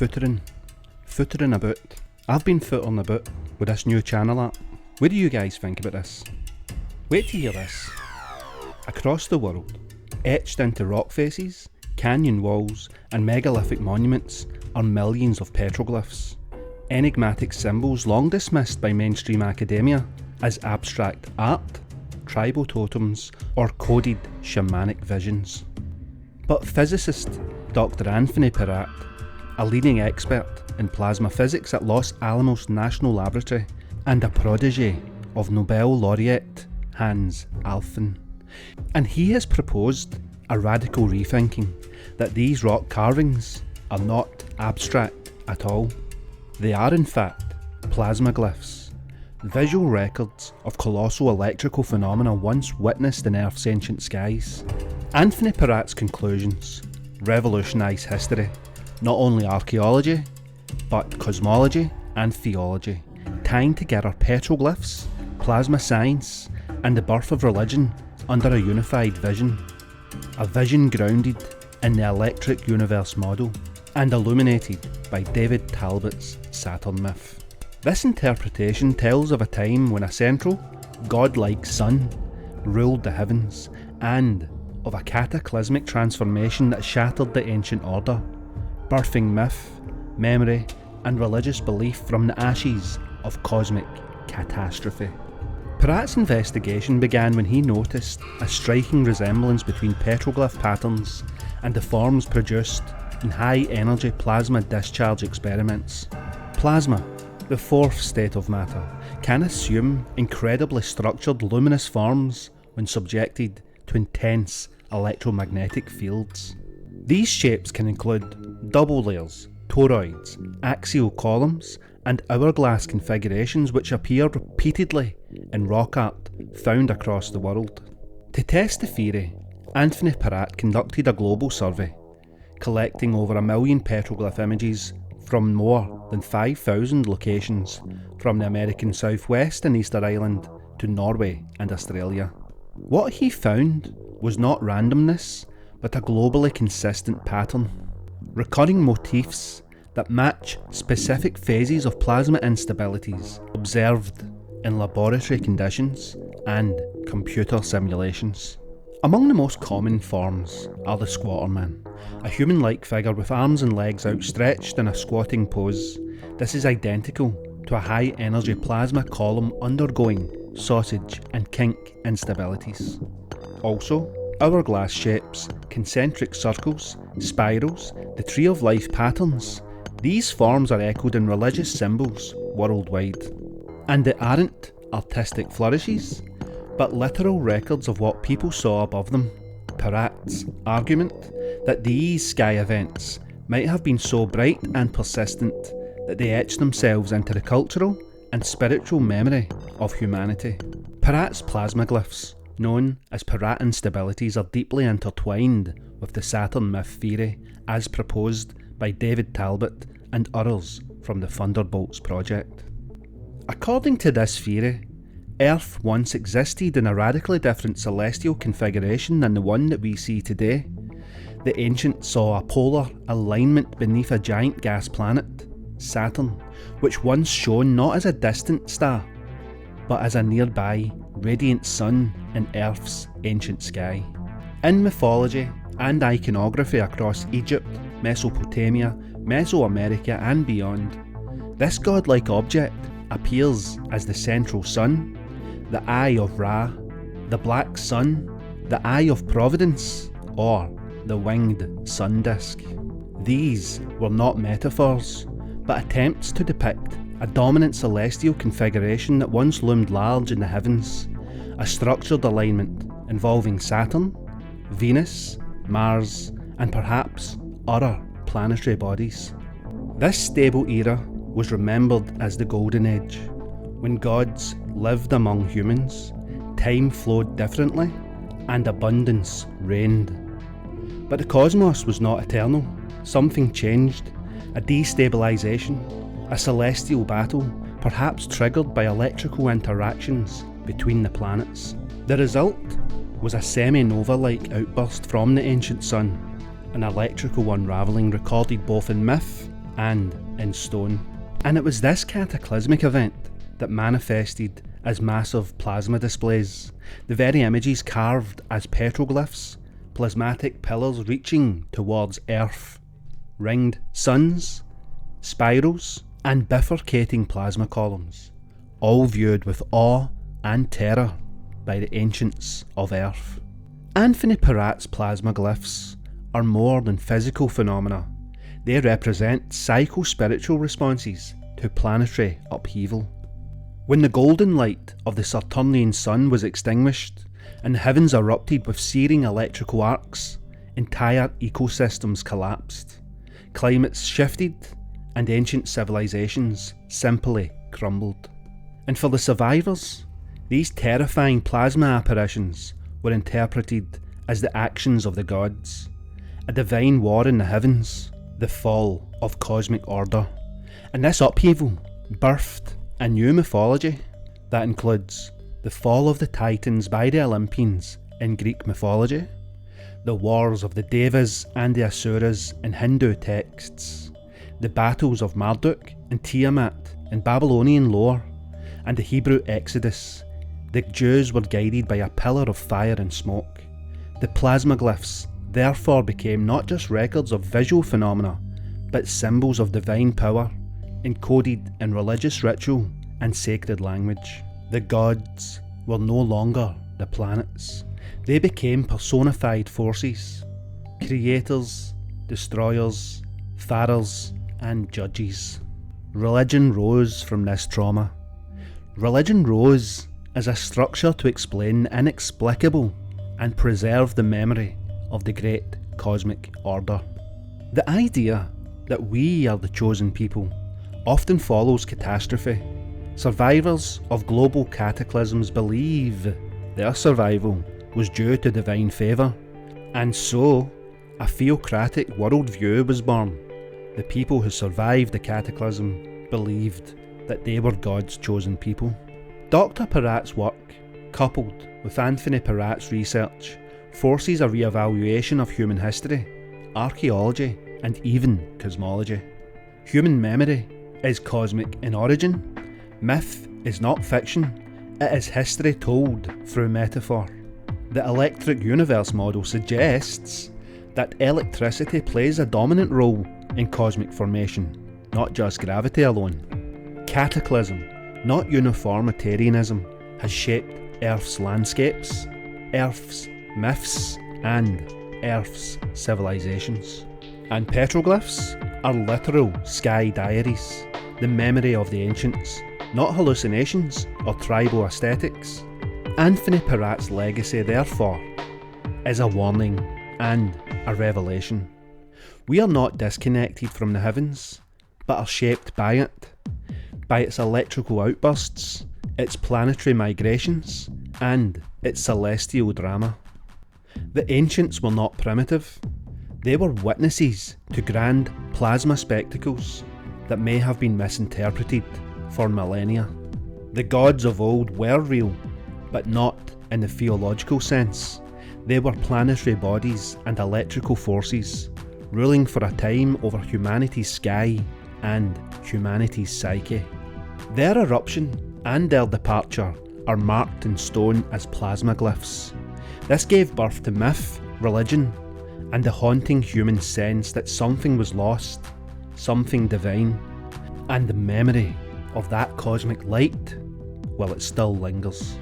footering about. I've been footering about with this new channel app. What do you guys think about this? Wait to hear this. Across the world, etched into rock faces, canyon walls and megalithic monuments are millions of petroglyphs. Enigmatic symbols long dismissed by mainstream academia as abstract art, tribal totems or coded shamanic visions. But physicist Dr. Anthony Peratt, a leading expert in plasma physics at Los Alamos National Laboratory and a protege of Nobel laureate Hans Alfvén, and he has proposed a radical rethinking that these rock carvings are not abstract at all. They are in fact plasmaglyphs, visual records of colossal electrical phenomena once witnessed in Earth's ancient skies. Anthony Peratt's conclusions revolutionise history, not only archaeology, but cosmology and theology, tying together petroglyphs, plasma science, and the birth of religion under a unified vision. A vision grounded in the electric universe model and illuminated by David Talbott's Saturn myth. This interpretation tells of a time when a central, godlike sun ruled the heavens, and of a cataclysmic transformation that shattered the ancient order, birthing myth, memory and religious belief from the ashes of cosmic catastrophe. Peratt's investigation began when he noticed a striking resemblance between petroglyph patterns and the forms produced in high-energy plasma discharge experiments. Plasma, the fourth state of matter, can assume incredibly structured luminous forms when subjected to intense electromagnetic fields. These shapes can include double layers, toroids, axial columns, and hourglass configurations which appear repeatedly in rock art found across the world. To test the theory, Anthony Peratt conducted a global survey, collecting over 1 million petroglyph images from more than 5,000 locations from the American Southwest and Easter Island to Norway and Australia. What he found was not randomness, but a globally consistent pattern, recurring motifs that match specific phases of plasma instabilities observed in laboratory conditions and computer simulations. Among the most common forms are the squatterman, a human-like figure with arms and legs outstretched in a squatting pose. This is identical to a high-energy plasma column undergoing sausage and kink instabilities. Also, hourglass shapes, concentric circles, spirals, the tree of life patterns. These forms are echoed in religious symbols worldwide. And they aren't artistic flourishes, but literal records of what people saw above them. Peratt's argument that these sky events might have been so bright and persistent that they etched themselves into the cultural and spiritual memory of humanity. Peratt's plasmaglyphs, known as Peratt instabilities, are deeply intertwined with the Saturn myth theory as proposed by David Talbott and others from the Thunderbolts project. According to this theory, Earth once existed in a radically different celestial configuration than the one that we see today. The ancients saw a polar alignment beneath a giant gas planet, Saturn, which once shone not as a distant star, but as a nearby radiant sun in Earth's ancient sky. In mythology and iconography across Egypt, Mesopotamia, Mesoamerica and beyond, this godlike object appears as the central sun, the Eye of Ra, the Black Sun, the Eye of Providence, or the winged sun disk. These were not metaphors, but attempts to depict a dominant celestial configuration that once loomed large in the heavens, a structured alignment involving Saturn, Venus, Mars, and perhaps other planetary bodies. This stable era was remembered as the Golden Age, when gods lived among humans, time flowed differently, and abundance reigned. But the cosmos was not eternal. Something changed, a destabilisation, a celestial battle, perhaps triggered by electrical interactions between the planets. The result was a semi-nova-like outburst from the ancient sun, an electrical unravelling recorded both in myth and in stone. And it was this cataclysmic event that manifested as massive plasma displays, the very images carved as petroglyphs, plasmatic pillars reaching towards Earth, ringed suns, spirals, and bifurcating plasma columns, all viewed with awe and terror by the ancients of Earth. Anthony Peratt's plasmaglyphs are more than physical phenomena. They represent psycho-spiritual responses to planetary upheaval. When the golden light of the Saturnian sun was extinguished and the heavens erupted with searing electrical arcs, entire ecosystems collapsed, climates shifted, and ancient civilizations simply crumbled. And for the survivors, these terrifying plasma apparitions were interpreted as the actions of the gods, a divine war in the heavens, the fall of cosmic order. And this upheaval birthed a new mythology that includes the fall of the Titans by the Olympians in Greek mythology, the wars of the Devas and the Asuras in Hindu texts, the battles of Marduk and Tiamat in Babylonian lore, and the Hebrew Exodus. The Jews were guided by a pillar of fire and smoke. The plasmaglyphs therefore became not just records of visual phenomena, but symbols of divine power, encoded in religious ritual and sacred language. The gods were no longer the planets. They became personified forces, creators, destroyers, farers, and judges. Religion rose from this trauma. Religion rose as a structure to explain the inexplicable and preserve the memory of the great cosmic order. The idea that we are the chosen people often follows catastrophe. Survivors of global cataclysms believe their survival was due to divine favour, and so a theocratic worldview was born. The people who survived the cataclysm believed that they were God's chosen people. Dr. Peratt's work, coupled with Anthony Peratt's research, forces a re-evaluation of human history, archaeology, and even cosmology. Human memory is cosmic in origin. Myth is not fiction, it is history told through metaphor. The electric universe model suggests that electricity plays a dominant role in cosmic formation, not just gravity alone. Cataclysm, not uniformitarianism, has shaped Earth's landscapes, Earth's myths, and Earth's civilizations. And petroglyphs are literal sky diaries, the memory of the ancients, not hallucinations or tribal aesthetics. Anthony Peratt's legacy, therefore, is a warning and a revelation. We are not disconnected from the heavens, but are shaped by it, by its electrical outbursts, its planetary migrations, and its celestial drama. The ancients were not primitive. They were witnesses to grand plasma spectacles that may have been misinterpreted for millennia. The gods of old were real, but not in the theological sense. They were planetary bodies and electrical forces, ruling for a time over humanity's sky and humanity's psyche. Their eruption and their departure are marked in stone as plasmaglyphs. This gave birth to myth, religion, and the haunting human sense that something was lost, something divine, and the memory of that cosmic light, well, it still lingers.